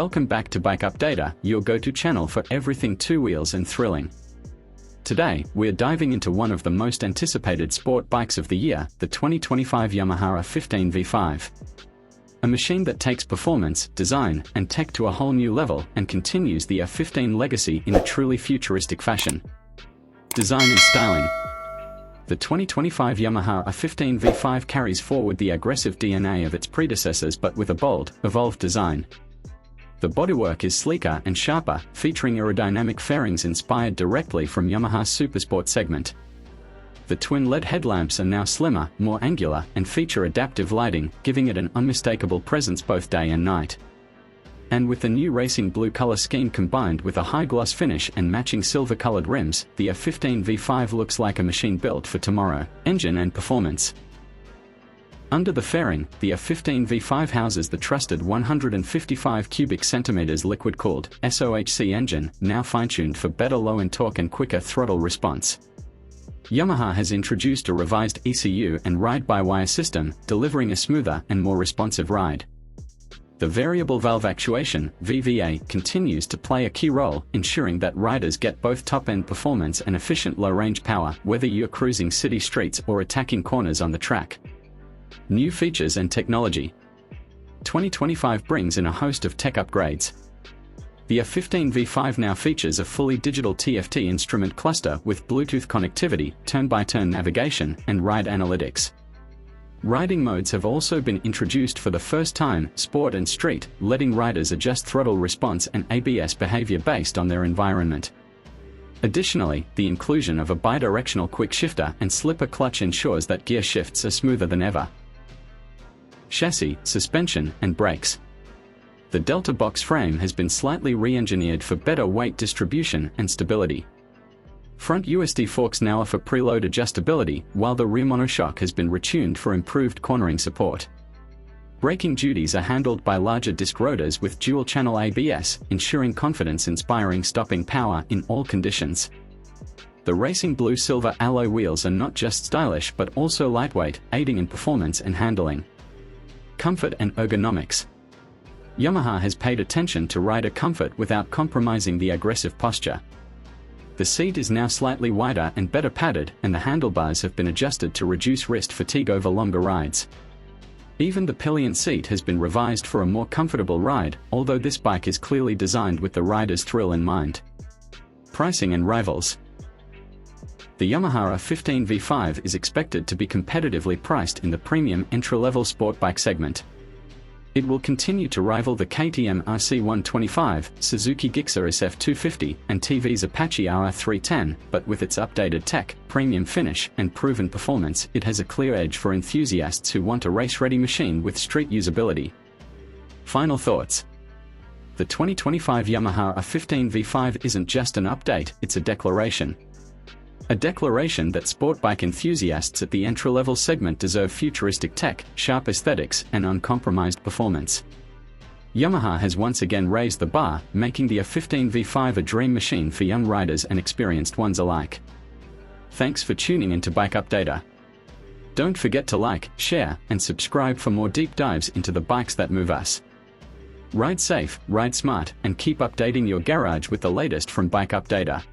Welcome back to Bike Updater, your go-to channel for everything two wheels and thrilling. Today, we're diving into one of the most anticipated sport bikes of the year, the 2025 Yamaha R15 V5. A machine that takes performance, design, and tech to a whole new level and continues the R15 legacy in a truly futuristic fashion. Design and styling. The 2025 Yamaha R15 V5 carries forward the aggressive DNA of its predecessors but with a bold, evolved design. The bodywork is sleeker and sharper, featuring aerodynamic fairings inspired directly from Yamaha's Supersport segment. The twin LED headlamps are now slimmer, more angular, and feature adaptive lighting, giving it an unmistakable presence both day and night. And with the new racing blue color scheme combined with a high-gloss finish and matching silver-colored rims, the R15 V5 looks like a machine built for tomorrow, engine and performance. Under the fairing, the R15 V5 houses the trusted 155 cubic centimeters liquid-cooled SOHC engine, now fine-tuned for better low-end torque and quicker throttle response. Yamaha has introduced a revised ECU and ride-by-wire system, delivering a smoother and more responsive ride. The variable valve actuation (VVA) continues to play a key role, ensuring that riders get both top-end performance and efficient low-range power, whether you're cruising city streets or attacking corners on the track. New features and technology. 2025 brings in a host of tech upgrades. The R15 V5 now features a fully digital TFT instrument cluster with Bluetooth connectivity, turn-by-turn navigation, and ride analytics. Riding modes have also been introduced for the first time, Sport and Street, letting riders adjust throttle response and ABS behavior based on their environment. Additionally, the inclusion of a bidirectional quick shifter and slipper clutch ensures that gear shifts are smoother than ever. Chassis, suspension, and brakes. The Delta box frame has been slightly re-engineered for better weight distribution and stability. Front USD forks now offer preload adjustability, while the rear monoshock has been retuned for improved cornering support. Braking duties are handled by larger disc rotors with dual-channel ABS, ensuring confidence-inspiring stopping power in all conditions. The racing blue-silver alloy wheels are not just stylish but also lightweight, aiding in performance and handling. Comfort and ergonomics. Yamaha has paid attention to rider comfort without compromising the aggressive posture. The seat is now slightly wider and better padded, and the handlebars have been adjusted to reduce wrist fatigue over longer rides. Even the pillion seat has been revised for a more comfortable ride, although this bike is clearly designed with the rider's thrill in mind. Pricing and rivals. The Yamaha R15 V5 is expected to be competitively priced in the premium entry-level sport bike segment. It will continue to rival the KTM RC125, Suzuki Gixxer SF250, and TV's Apache R310, but with its updated tech, premium finish, and proven performance, it has a clear edge for enthusiasts who want a race-ready machine with street usability. Final thoughts. The 2025 Yamaha R15 V5 isn't just an update, it's a declaration. A declaration that sport bike enthusiasts at the entry-level segment deserve futuristic tech, sharp aesthetics, and uncompromised performance. Yamaha has once again raised the bar, making the R15 V5 a dream machine for young riders and experienced ones alike. Thanks for tuning into Bike Updater. Don't forget to like, share, and subscribe for more deep dives into the bikes that move us. Ride safe, ride smart, and keep updating your garage with the latest from Bike Updater.